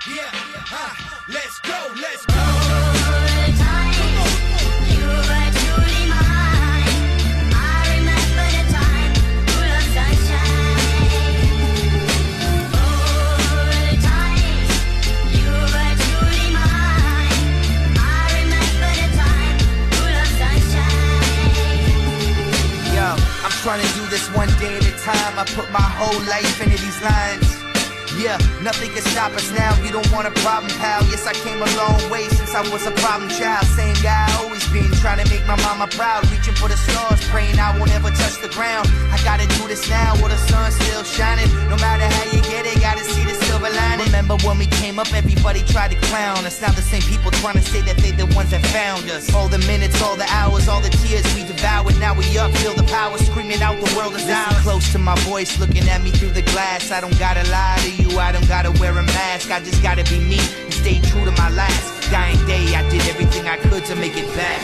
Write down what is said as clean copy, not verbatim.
Yeah, let's go, let's go. Old times, you were truly mine. I remember the time full of sunshine. Old times, you were truly mine. I remember the time full of sunshine. Yo, I'm trying to do this one day at a time. I put my whole life into these lines. Yeah, nothing can stop us now. You don't want a problem, pal. Yes, I came a long way since I was a problem child. Same guy I always been, trying to make my mama proud. Reaching for the stars, praying I won't ever touch the ground. I gotta do this now while the sun's still shining. No matter how you get it, gotta see the silver lining. Remember when we came up, everybody tried to clown us. Now the same people trying to say that they the ones that found us. All the minutes, all the hours, all the tears we devoured. Now we up, feel the power, screaming out the world is ours. Close to my voice, looking at me through the glass. I don't gotta lie to you, I don't gotta wear a mask. I just gotta be me and stay true to my last dying day. I did everything I could to make it back.